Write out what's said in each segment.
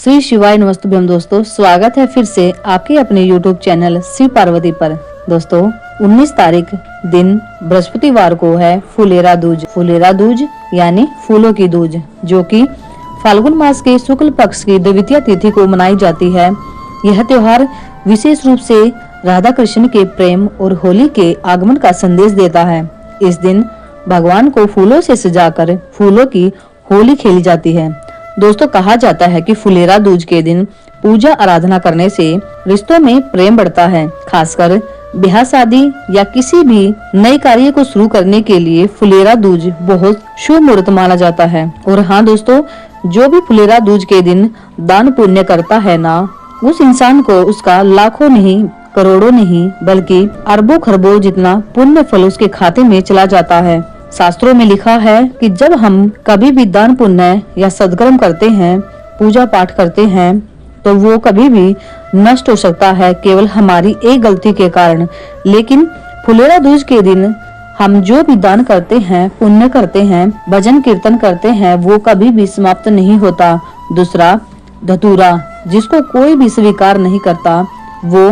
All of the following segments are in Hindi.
श्री शिवाय नमस्तुभ्यम। दोस्तों स्वागत है फिर से आपके अपने YouTube चैनल शिव पार्वती पर। दोस्तों 19 तारीख दिन बृहस्पतिवार को है फुलेरा दूज। फुलेरा दूज यानी फूलों की दूज, जो कि फाल्गुन मास के शुक्ल पक्ष की द्वितीया तिथि को मनाई जाती है। यह त्योहार विशेष रूप से राधा कृष्ण के प्रेम और होली के आगमन का संदेश देता है। इस दिन भगवान को फूलों से सजाकर फूलों की होली खेली जाती है। दोस्तों कहा जाता है कि फुलेरा दूज के दिन पूजा आराधना करने से रिश्तों में प्रेम बढ़ता है। खासकर ब्याह शादी या किसी भी नए कार्य को शुरू करने के लिए फुलेरा दूज बहुत शुभ मुहूर्त माना जाता है। और हाँ दोस्तों, जो भी फुलेरा दूज के दिन दान पुण्य करता है ना, उस इंसान को उसका लाखों नहीं, करोड़ों नहीं, बल्कि अरबों खरबों जितना पुण्य फल उसके खाते में चला जाता है। शास्त्रों में लिखा है कि जब हम कभी भी दान पुण्य या सदकर्म करते हैं, पूजा पाठ करते हैं, तो वो कभी भी नष्ट हो सकता है केवल हमारी एक गलती के कारण। लेकिन फुलेरा दूज के दिन हम जो भी दान करते हैं, पुण्य करते हैं, भजन कीर्तन करते हैं, वो कभी भी समाप्त नहीं होता। दूसरा, धतूरा, जिसको कोई भी स्वीकार नहीं करता, वो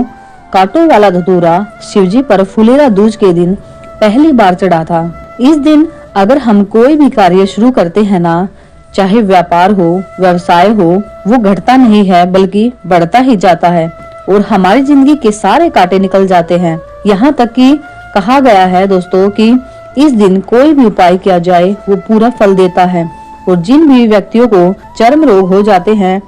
कांटों वाला धतूरा शिवजी पर फुलेरा दूज के दिन पहली बार चढ़ा था। इस दिन अगर हम कोई भी कार्य शुरू करते हैं ना, चाहे व्यापार हो, व्यवसाय हो, वो घटता नहीं है बल्कि बढ़ता ही जाता है और हमारी जिंदगी के सारे कांटे निकल जाते हैं। यहाँ तक कि कहा गया है दोस्तों कि इस दिन कोई भी उपाय किया जाए वो पूरा फल देता है। और जिन भी व्यक्तियों को चर्म रोग हो जाते हैं,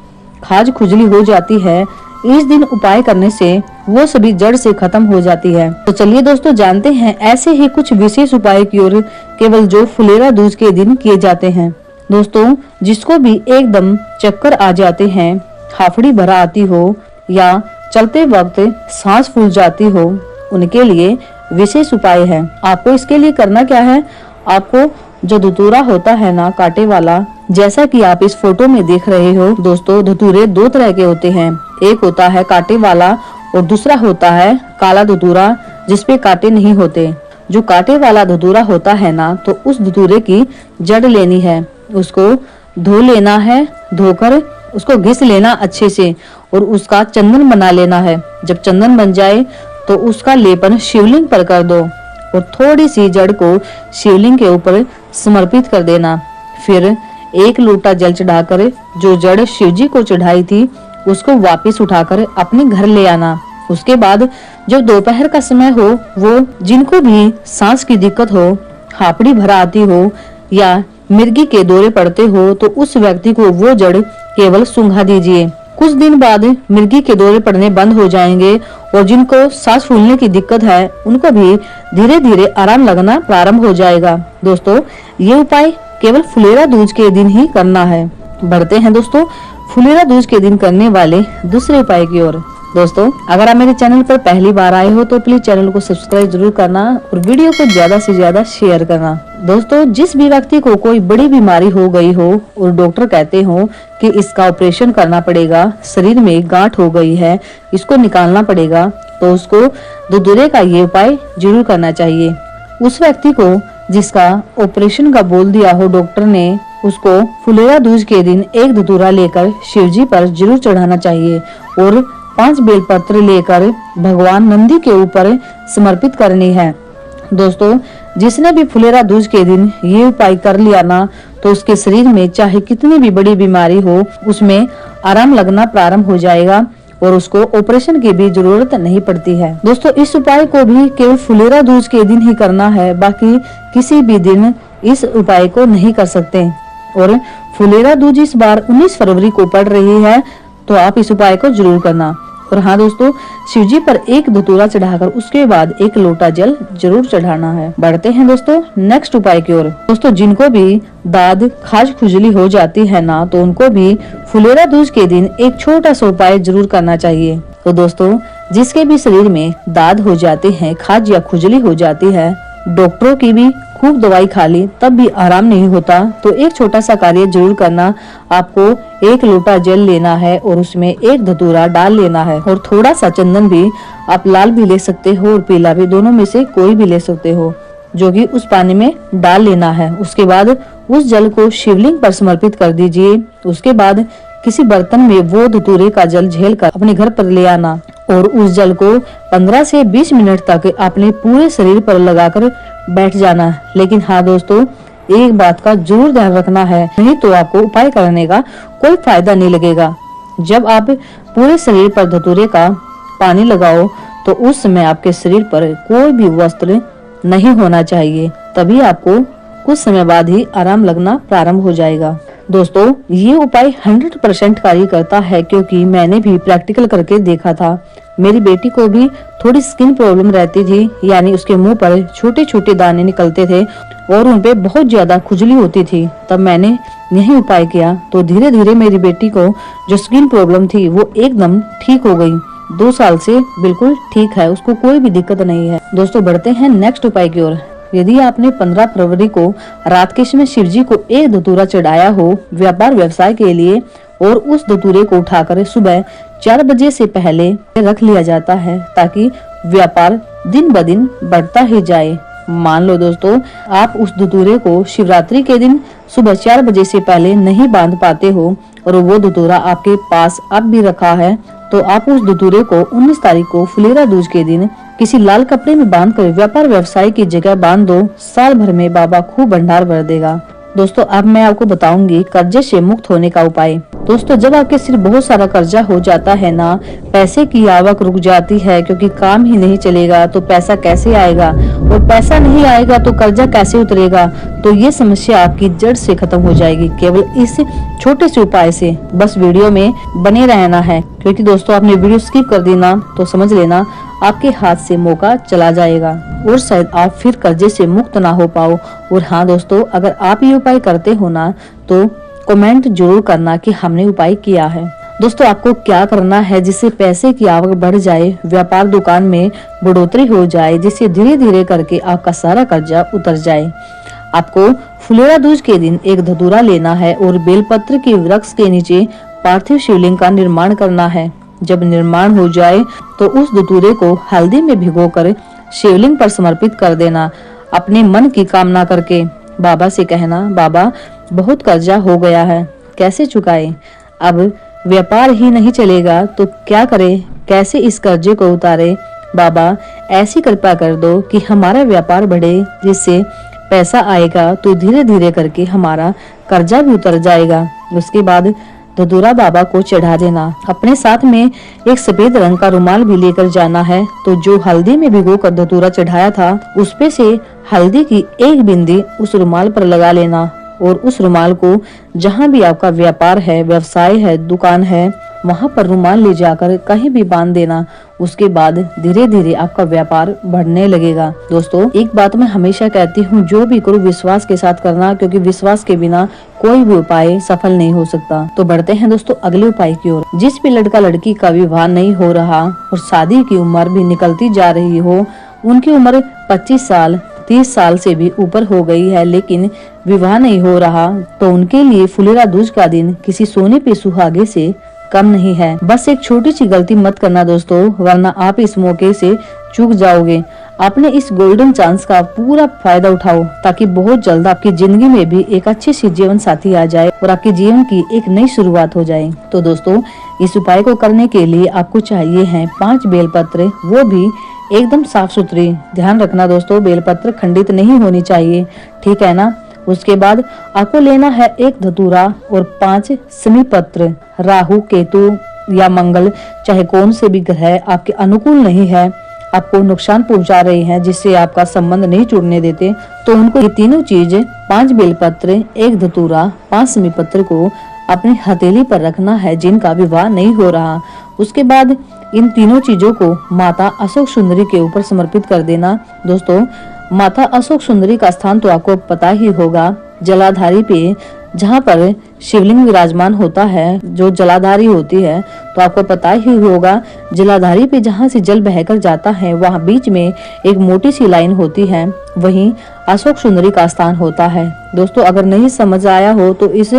खाज खुजली हो जाती है, इस दिन उपाय करने से वो सभी जड़ से खत्म हो जाती है। तो चलिए दोस्तों जानते हैं ऐसे ही कुछ विशेष उपाय की ओर, केवल जो फुलेरा दूज के दिन किए जाते हैं। दोस्तों जिसको भी एकदम चक्कर आ जाते हैं, हाफड़ी भरा आती हो या चलते वक्त सांस फूल जाती हो, उनके लिए विशेष उपाय है। आपको इसके लिए करना क्या है, आपको जो धतूरा होता है ना कांटे वाला, जैसा कि आप इस फोटो में देख रहे हो दोस्तों, धतूरे दो तरह के होते हैं। एक होता है कांटे वाला और दूसरा होता है काला धतूरा जिसपे कांटे नहीं होते। जो कांटे वाला धतूरा होता है ना, तो उस धतूरे की जड़ लेनी है, उसको धो लेना है, धोकर उसको घिस लेना अच्छे से और उसका चंदन बना लेना है। जब चंदन बन जाए तो उसका लेपन शिवलिंग पर कर दो और थोड़ी सी जड़ को शिवलिंग के ऊपर समर्पित कर देना। फिर एक लोटा जल चढ़ाकर जो जड़ शिवजी को चढ़ाई थी उसको वापस उठाकर अपने घर ले आना। उसके बाद जब दोपहर का समय हो, वो जिनको भी सांस की दिक्कत हो, हापड़ी भरा आती हो या मिर्गी के दौरे पड़ते हो, तो उस व्यक्ति को वो जड़ केवल सूंघा दीजिए। कुछ दिन बाद मिर्गी के दौरे पड़ने बंद हो जाएंगे और जिनको सांस फूलने की दिक्कत है उनको भी धीरे धीरे आराम लगना प्रारंभ हो जाएगा। दोस्तों ये उपाय केवल फुलेरा दूज के दिन ही करना है। बढ़ते हैं दोस्तों फुलेरा दूज के दिन करने वाले दूसरे उपाय की ओर। दोस्तों अगर आप मेरे चैनल पर पहली बार आए हो तो प्लीज चैनल को सब्सक्राइब जरूर करना और वीडियो को ज्यादा से ज्यादा शेयर करना। दोस्तों जिस भी व्यक्ति को कोई बड़ी बीमारी हो गई हो और डॉक्टर कहते हो कि इसका ऑपरेशन करना पड़ेगा, शरीर में गांठ हो गई है, इसको निकालना पड़ेगा, तो उसको धतूरे का ये उपाय जरूर करना चाहिए। उस व्यक्ति को जिसका ऑपरेशन का बोल दिया हो डॉक्टर ने, उसको फुलेरा दूज के दिन एक धतूरा लेकर शिवजी पर जरूर चढ़ाना चाहिए और 5 बेलपत्र लेकर भगवान नंदी के ऊपर समर्पित करनी है। दोस्तों जिसने भी फुलेरा दूज के दिन ये उपाय कर लिया ना, तो उसके शरीर में चाहे कितनी भी बड़ी बीमारी हो, उसमें आराम लगना प्रारंभ हो जाएगा और उसको ऑपरेशन की भी जरूरत नहीं पड़ती है। दोस्तों इस उपाय को भी केवल फुलेरा दूज के दिन ही करना है, बाकी किसी भी दिन इस उपाय को नहीं कर सकते। और फुलेरा दूज इस बार 19 फरवरी को पड़ रही है, तो आप इस उपाय को जरूर करना। और हाँ दोस्तों शिवजी पर एक धतूरा चढ़ाकर उसके बाद एक लोटा जल जरूर चढ़ाना है। बढ़ते हैं दोस्तों नेक्स्ट उपाय की ओर। दोस्तों जिनको भी दाद खाज खुजली हो जाती है ना, तो उनको भी फुलेरा दूज के दिन एक छोटा सा उपाय जरूर करना चाहिए। तो दोस्तों जिसके भी शरीर में दाद हो जाते हैं, खाज या खुजली हो जाती है, डॉक्टरों की भी खूब दवाई खा ली तब भी आराम नहीं होता, तो एक छोटा सा कार्य जरूर करना। आपको एक लोटा जल लेना है और उसमें एक धतूरा डाल लेना है और थोड़ा सा चंदन भी, आप लाल भी ले सकते हो और पीला भी, दोनों में से कोई भी ले सकते हो, जो कि उस पानी में डाल लेना है। उसके बाद उस जल को शिवलिंग पर समर्पित कर दीजिए। उसके बाद किसी बर्तन में वो धतूरे का जल झेल कर अपने घर पर ले आना और उस जल को 15 से 20 मिनट तक अपने पूरे शरीर पर लगाकर बैठ जाना। लेकिन हाँ दोस्तों, एक बात का जरूर ध्यान रखना है, नहीं तो आपको उपाय करने का कोई फायदा नहीं लगेगा। जब आप पूरे शरीर पर धतूरे का पानी लगाओ तो उस समय आपके शरीर पर कोई भी वस्त्र नहीं होना चाहिए, तभी आपको कुछ समय बाद ही आराम लगना प्रारंभ हो जाएगा। दोस्तों, ये उपाय 100% कार्य करता है, क्योंकि मैंने भी प्रैक्टिकल करके देखा था। मेरी बेटी को भी थोड़ी स्किन प्रॉब्लम रहती थी, यानी उसके मुंह पर छोटे छोटे दाने निकलते थे और उन पे बहुत ज्यादा खुजली होती थी। तब मैंने यही उपाय किया तो धीरे धीरे मेरी बेटी को जो स्किन प्रॉब्लम थी वो एकदम ठीक हो गई। 2 साल से बिल्कुल ठीक है, उसको कोई भी दिक्कत नहीं है। दोस्तों, बढ़ते हैं नेक्स्ट उपाय की ओर। यदि आपने 15 फरवरी को रात के समय शिव जी को एक धतूरा चढ़ाया हो व्यापार व्यवसाय के लिए, और उस धतूरे को उठाकर सुबह 4 बजे से पहले रख लिया जाता है, ताकि व्यापार दिन ब दिन बढ़ता ही जाए। मान लो दोस्तों, आप उस धतूरे को शिवरात्रि के दिन सुबह 4 बजे से पहले नहीं बांध पाते हो और वो धतूरा आपके पास अब भी रखा है, तो आप उस धतूरे को 19 तारीख को फुलेरा दूज के दिन किसी लाल कपड़े में बांधकर व्यापार व्यवसाय की जगह बांध दो। साल भर में बाबा खूब भंडार भर देगा। दोस्तों, अब मैं आपको बताऊंगी कर्जे से मुक्त होने का उपाय। दोस्तों, जब आपके सिर बहुत सारा कर्जा हो जाता है ना, पैसे की आवक रुक जाती है क्योंकि काम ही नहीं चलेगा तो पैसा कैसे आएगा, और पैसा नहीं आएगा तो कर्जा कैसे उतरेगा, तो ये समस्या आपकी जड़ से खत्म हो जाएगी केवल इस छोटे से उपाय से। बस वीडियो में बने रहना है, क्योंकि दोस्तों आपने वीडियो स्किप कर दी ना तो समझ लेना आपके हाथ से मौका चला जाएगा और शायद आप फिर कर्जे से मुक्त ना हो पाओ। और हाँ दोस्तों, अगर आप ये उपाय करते हो ना तो कमेंट जरूर करना कि हमने उपाय किया है। दोस्तों, आपको क्या करना है जिससे पैसे की आवक बढ़ जाए, व्यापार दुकान में बढ़ोतरी हो जाए, जिससे धीरे धीरे करके आपका सारा कर्जा उतर जाए। आपको फुलेरा दूज के दिन एक धतूरा लेना है और बेलपत्र के वृक्ष के नीचे पार्थिव शिवलिंग का निर्माण करना है। जब निर्माण हो जाए तो उस धतूरे को हल्दी में भिगोकर शिवलिंग पर समर्पित कर देना। अपने मन की कामना करके बाबा से कहना, बाबा बहुत कर्जा हो गया है, कैसे चुकाए, अब व्यापार ही नहीं चलेगा तो क्या करे, कैसे इस कर्जे को उतारे। बाबा ऐसी कृपा कर दो कि हमारा व्यापार बढ़े, जिससे पैसा आएगा तो धीरे धीरे करके हमारा कर्जा भी उतर जाएगा। उसके बाद धतूरा बाबा को चढ़ा देना। अपने साथ में एक सफेद रंग का रुमाल भी लेकर जाना है, तो जो हल्दी में भिगोकर धतूरा चढ़ाया था उस पे से हल्दी की एक बिंदी उस रुमाल पर लगा लेना और उस रुमाल को जहाँ भी आपका व्यापार है, व्यवसाय है, दुकान है, वहाँ पर रुमाल ले जाकर कहीं भी बांध देना। उसके बाद धीरे धीरे आपका व्यापार बढ़ने लगेगा। दोस्तों, एक बात मैं हमेशा कहती हूँ, जो भी करो विश्वास के साथ करना, क्योंकि विश्वास के बिना कोई भी उपाय सफल नहीं हो सकता। तो बढ़ते हैं दोस्तों अगले उपाय की ओर। जिस भी लड़का लड़की का विवाह नहीं हो रहा और शादी की उम्र भी निकलती जा रही हो, उनकी उम्र 25 साल 30 साल से भी ऊपर हो गई है लेकिन विवाह नहीं हो रहा, तो उनके लिए फुलेरा दूज का दिन किसी सोने पे सुहागे से कम नहीं है। बस एक छोटी सी गलती मत करना दोस्तों, वरना आप इस मौके से चूक जाओगे। आपने इस गोल्डन चांस का पूरा फायदा उठाओ, ताकि बहुत जल्द आपकी जिंदगी में भी एक अच्छी सी जीवन साथी आ जाए और आपके जीवन की एक नई शुरुआत हो जाए। तो दोस्तों, इस उपाय को करने के लिए आपको चाहिए हैं 5 बेलपत्र, वो भी एकदम साफ सुथरी। ध्यान रखना दोस्तों, बेलपत्र खंडित नहीं होनी चाहिए, ठीक है ना। उसके बाद आपको लेना है एक धतूरा और 5 समी पत्र। राहु, केतु या मंगल, चाहे कौन से भी ग्रह आपके अनुकूल नहीं है, आपको नुकसान पहुंचा रहे हैं, जिससे आपका संबंध नहीं जुड़ने देते, तो उनको ये तीनों चीज 5 बेलपत्र, एक धतूरा, 5 समी पत्र को अपनी हथेली पर रखना है जिनका विवाह नहीं हो रहा। उसके बाद इन तीनों चीजों को माता अशोक सुंदरी के ऊपर समर्पित कर देना। दोस्तों, माता अशोक सुंदरी का स्थान तो आपको पता ही होगा, जलाधारी पे जहाँ पर शिवलिंग विराजमान होता है, जो जलाधारी होती है, तो आपको पता ही होगा जलाधारी पे जहाँ से जल बहकर जाता है वहाँ बीच में एक मोटी सी लाइन होती है, वहीं अशोक सुंदरी का स्थान होता है। दोस्तों, अगर नहीं समझ आया हो तो इस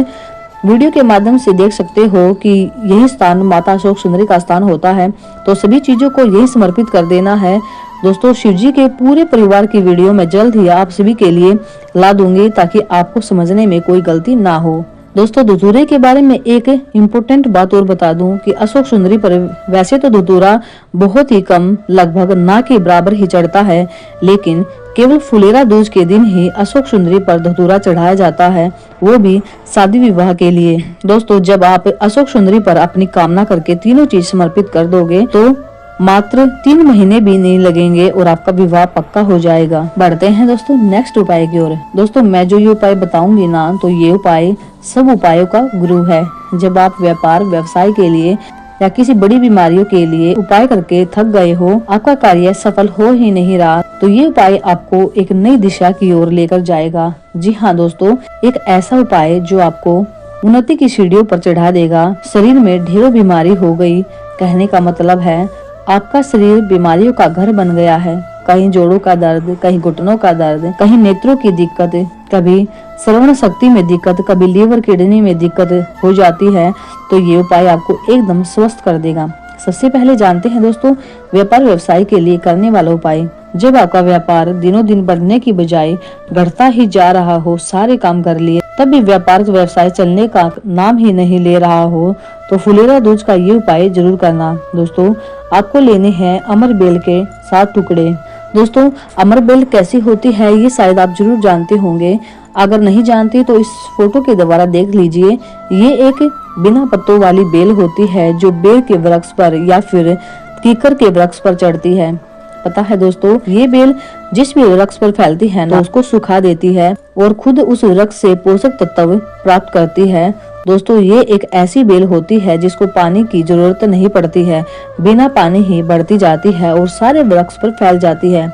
वीडियो के माध्यम से देख सकते हो कि यही स्थान माता अशोक सुंदरी का स्थान होता है, तो सभी चीजों को यही समर्पित कर देना है। दोस्तों, शिवजी के पूरे परिवार की वीडियो मैं जल्द ही आप सभी के लिए ला दूंगी, ताकि आपको समझने में कोई गलती ना हो। दोस्तों धतूरे के बारे में एक इम्पोर्टेंट बात और बता दूं कि अशोक सुंदरी पर वैसे तो धतूरा बहुत ही कम, लगभग ना के बराबर ही चढ़ता है, लेकिन केवल फुलेरा दूज के दिन ही अशोक सुंदरी पर धतूरा चढ़ाया जाता है, वो भी शादी विवाह के लिए। दोस्तों जब आप अशोक सुंदरी पर अपनी कामना करके तीनों चीज समर्पित कर दोगे तो मात्र 3 महीने भी नहीं लगेंगे और आपका विवाह पक्का हो जाएगा। बढ़ते हैं दोस्तों नेक्स्ट उपाय की ओर। दोस्तों मैं जो ये उपाय बताऊंगी ना, तो ये उपाय सब उपायों का गुरु है। जब आप व्यापार व्यवसाय के लिए या किसी बड़ी बीमारियों के लिए उपाय करके थक गए हो, आपका कार्य सफल हो ही नहीं रहा, तो ये उपाय आपको एक नई दिशा की ओर लेकर जाएगा। जी हाँ दोस्तों, एक ऐसा उपाय जो आपको उन्नति की सीढ़ियों पर चढ़ा देगा। शरीर में ढेरों बीमारी हो गई, कहने का मतलब है आपका शरीर बीमारियों का घर बन गया है। कहीं जोड़ों का दर्द, कहीं घुटनों का दर्द, कहीं नेत्रों की दिक्कत, कभी श्रवण शक्ति में दिक्कत, कभी लीवर किडनी में दिक्कत हो जाती है, तो ये उपाय आपको एकदम स्वस्थ कर देगा। सबसे पहले जानते हैं दोस्तों व्यापार व्यवसाय के लिए करने वाला उपाय। जब आपका व्यापार दिनों दिन बढ़ने की बजाय घटता ही जा रहा हो, सारे काम कर लिए तब भी व्यापार व्यवसाय चलने का नाम ही नहीं ले रहा हो, तो फुलेरा दूज का ये उपाय जरूर करना। दोस्तों आपको लेने हैं अमर बेल के 7 टुकड़े। दोस्तों अमर बेल कैसी होती है ये शायद आप जरूर जानते होंगे, अगर नहीं जानते तो इस फोटो के द्वारा देख लीजिए। ये एक बिना पत्तों वाली बेल होती है जो बेल के वृक्ष पर या फिर कीकर के वृक्ष पर चढ़ती है। पता है दोस्तों ये बेल जिस भी वृक्ष पर फैलती है ना, उसको सुखा देती है और खुद उस वृक्ष से पोषक तत्व प्राप्त करती है। दोस्तों ये एक ऐसी बेल होती है जिसको पानी की जरूरत नहीं पड़ती है, बिना पानी ही बढ़ती जाती है और सारे वृक्ष पर फैल जाती है।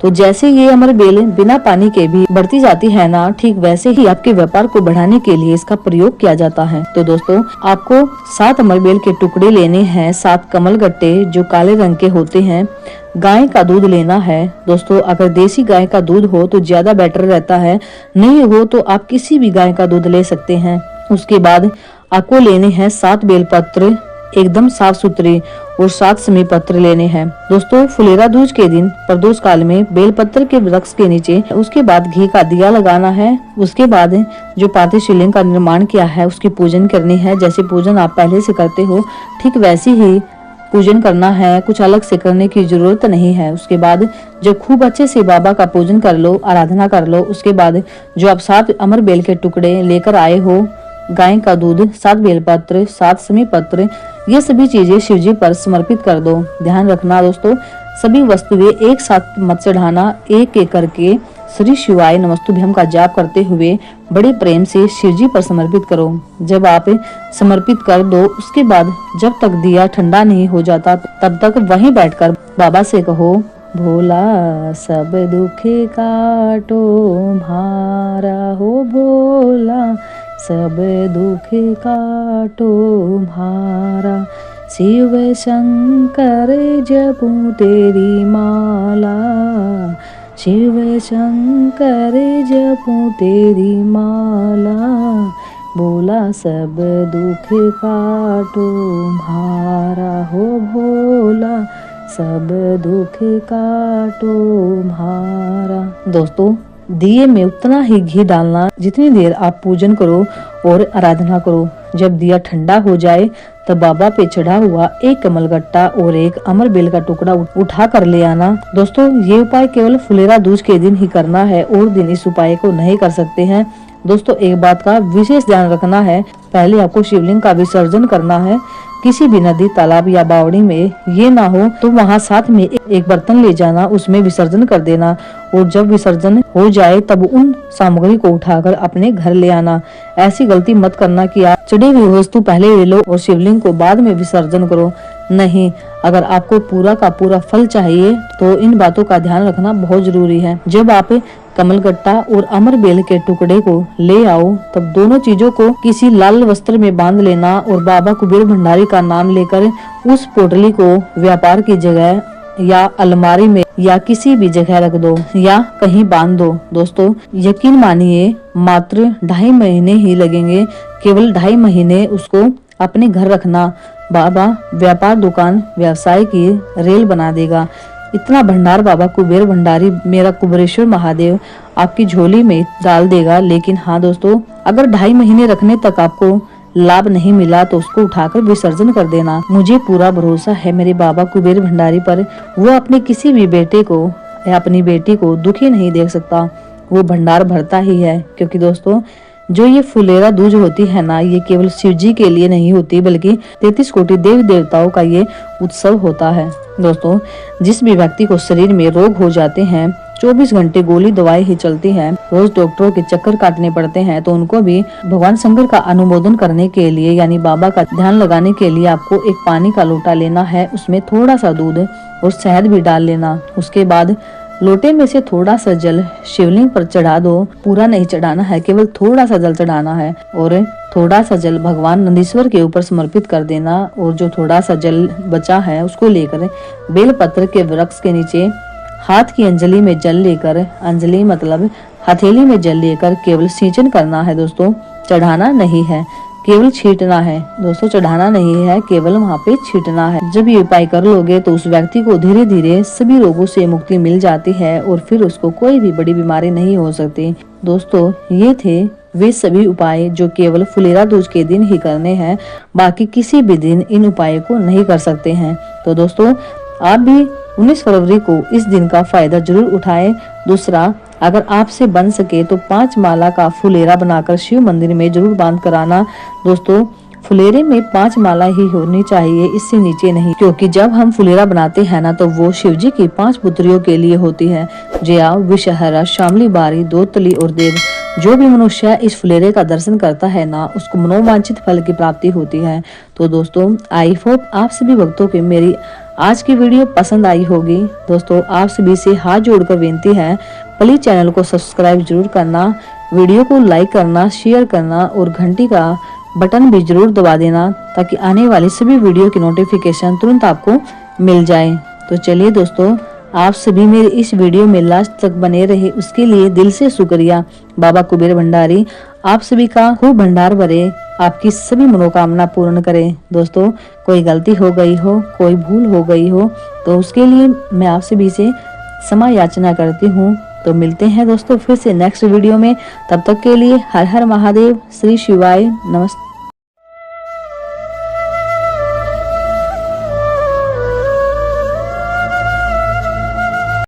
तो जैसे ये अमर बेल बिना पानी के भी बढ़ती जाती है ना, ठीक वैसे ही आपके व्यापार को बढ़ाने के लिए इसका प्रयोग किया जाता है। तो दोस्तों आपको 7 अमर बेल के टुकड़े लेने हैं, 7 कमल गट्टे जो काले रंग के होते हैं। गाय का दूध लेना है। दोस्तों अगर देसी गाय का दूध हो तो ज्यादा बेटर रहता है, नहीं हो तो आप किसी भी गाय का दूध ले सकते हैं। उसके बाद आपको लेने हैं 7 बेलपत्र एकदम साफ सुथरे और 7 समी पत्र लेने हैं। दोस्तों फुलेरा दूज के दिन प्रदोष काल में बेलपत्र के वृक्ष के नीचे उसके बाद घी का दिया लगाना है। उसके बाद जो पार्थिव शिवलिंग का निर्माण किया है उसकी पूजन करनी है। जैसे पूजन आप पहले से करते हो ठीक वैसे ही पूजन करना है, कुछ अलग से करने की जरूरत नहीं है। उसके बाद जब खूब अच्छे से बाबा का पूजन कर लो, आराधना कर लो, उसके बाद जो आप 7 अमर बेल के टुकड़े लेकर आए हो, गाय का दूध, 7 बेलपत्र, 7 समी पत्र, ये सभी चीजें शिव जी पर समर्पित कर दो। ध्यान रखना दोस्तों सभी वस्तुएं एक साथ मत चढ़ाना, एक एक करके श्री शिवाय नमस्तुभ्यम का जाप करते हुए बड़े प्रेम से शिव जी पर समर्पित करो। जब आप समर्पित कर दो उसके बाद जब तक दिया ठंडा नहीं हो जाता तब तक वहीं बैठकर बाबा से कहो, भोला सब दुखे काटो भारा हो, भोला सब दुख काटो भारा, शिव शंकर जपूं तेरी माला, शिव शंकर जपूं तेरी माला, बोला सब दुख काटो भारा हो, भोला सब दुख काटो भारा। दोस्तों दिए में उतना ही घी डालना जितनी देर आप पूजन करो और आराधना करो। जब दिया ठंडा हो जाए तब बाबा पे चढ़ा हुआ 1 कमल गट्टा और 1 अमर बेल का टुकड़ा उठा कर ले आना। दोस्तों ये उपाय केवल फुलेरा दूज के दिन ही करना है और दिन इस उपाय को नहीं कर सकते हैं। दोस्तों एक बात का विशेष ध्यान रखना है, पहले आपको शिवलिंग का विसर्जन करना है। किसी भी नदी, तालाब या बावड़ी में ये ना हो तो वहाँ साथ में एक बर्तन ले जाना, उसमें विसर्जन कर देना और जब विसर्जन हो जाए तब उन सामग्री को उठाकर अपने घर ले आना। ऐसी गलती मत करना कि आप चढ़ी हुई वस्तु पहले ले लो और शिवलिंग को बाद में विसर्जन करो। नहीं, अगर आपको पूरा का पूरा फल चाहिए तो इन बातों का ध्यान रखना बहुत जरूरी है। जब आप कमल गट्टा और अमर बेल के टुकड़े को ले आओ तब दोनों चीजों को किसी लाल वस्त्र में बांध लेना और बाबा कुबेर भंडारी का नाम लेकर उस पोटली को व्यापार की जगह या अलमारी में या किसी भी जगह रख दो या कहीं बांध दो। दोस्तों यकीन मानिए मात्र 2.5 महीने ही लगेंगे, केवल 2.5 महीने उसको अपने घर रखना। बाबा व्यापार, दुकान, व्यवसाय की रेल बना देगा। इतना भंडार बाबा कुबेर भंडारी मेरा कुबेरेश्वर महादेव आपकी झोली में डाल देगा। लेकिन हाँ दोस्तों, अगर 2.5 महीने रखने तक आपको लाभ नहीं मिला तो उसको उठाकर विसर्जन कर देना। मुझे पूरा भरोसा है मेरे बाबा कुबेर भंडारी पर, वो अपने किसी भी बेटे को या अपनी बेटी को दुखी नहीं देख सकता, वो भंडार भरता ही है। क्योंकि दोस्तों, जो ये फुलेरा दूज होती है ना, ये केवल शिव जी के लिए नहीं होती बल्कि 33 कोटि देवी देवताओं का ये उत्सव होता है। दोस्तों, जिस भी व्यक्ति को शरीर में रोग हो जाते हैं, 24 घंटे गोली दवाई ही चलती है, रोज डॉक्टरों के चक्कर काटने पड़ते हैं, तो उनको भी भगवान शंकर का अनुमोदन करने के लिए यानी बाबा का ध्यान लगाने के लिए आपको एक पानी का लोटा लेना है, उसमें थोड़ा सा दूध और शहद भी डाल लेना। उसके बाद लोटे में से थोड़ा सा जल शिवलिंग पर चढ़ा दो। पूरा नहीं चढ़ाना है, केवल थोड़ा सा जल चढ़ाना है और थोड़ा सा जल भगवान नंदीश्वर के ऊपर समर्पित कर देना। और जो थोड़ा सा जल बचा है उसको लेकर बेलपत्र के वृक्ष के नीचे हाथ की अंजलि में जल लेकर, अंजलि मतलब हथेली में जल लेकर केवल सिंचन करना है दोस्तों, चढ़ाना नहीं है, केवल छींटना है। दोस्तों, चढ़ाना नहीं है, केवल वहाँ पे छींटना है। जब ये उपाय कर लोगे तो उस व्यक्ति को धीरे धीरे सभी रोगों से मुक्ति मिल जाती है और फिर उसको कोई भी बड़ी बीमारी नहीं हो सकती। दोस्तों, ये थे वे सभी उपाय जो केवल फुलेरा दूज के दिन ही करने हैं, बाकी किसी भी दिन इन उपायों को नहीं कर सकते हैं। तो दोस्तों, आप भी 19 फरवरी को इस दिन का फायदा जरूर उठाएं। दूसरा, अगर आपसे बन सके तो 5 माला का फुलेरा बनाकर शिव मंदिर में जरूर बांध कराना। दोस्तों, फुलेरे में 5 माला ही होनी चाहिए, इससे नीचे नहीं, क्योंकि जब हम फुलेरा बनाते हैं ना तो वो शिव जी की 5 पुत्रियों के लिए होती है, जया, विषहरा, शामली बारी, दोतली और देव। जो भी मनुष्य इस फुलेरे का दर्शन करता है ना, उसको मनोवांछित फल की प्राप्ति होती है। तो दोस्तों, आई होप आप सभी भक्तों को मेरी आज की वीडियो पसंद आई होगी। दोस्तों, आप सभी से हाथ जोड़कर विनती है, प्लीज चैनल को सब्सक्राइब जरूर करना, वीडियो को लाइक करना, शेयर करना और घंटी का बटन भी जरूर दबा देना, ताकि आने वाली सभी वीडियो की नोटिफिकेशन तुरंत आपको मिल जाए। तो चलिए दोस्तों, आप सभी मेरे इस वीडियो में लास्ट तक बने रहे, उसके लिए दिल से शुक्रिया। बाबा कुबेर भंडारी आप सभी का खूब भंडार भरे, आपकी सभी मनोकामना पूर्ण करे। दोस्तों, कोई गलती हो गई हो, कोई भूल हो गई हो तो उसके लिए मैं आप सभी से क्षमा याचना करती हूँ। तो मिलते हैं दोस्तों फिर से नेक्स्ट वीडियो में, तब तक के लिए हर हर महादेव, श्री शिवाय, नमस्ते।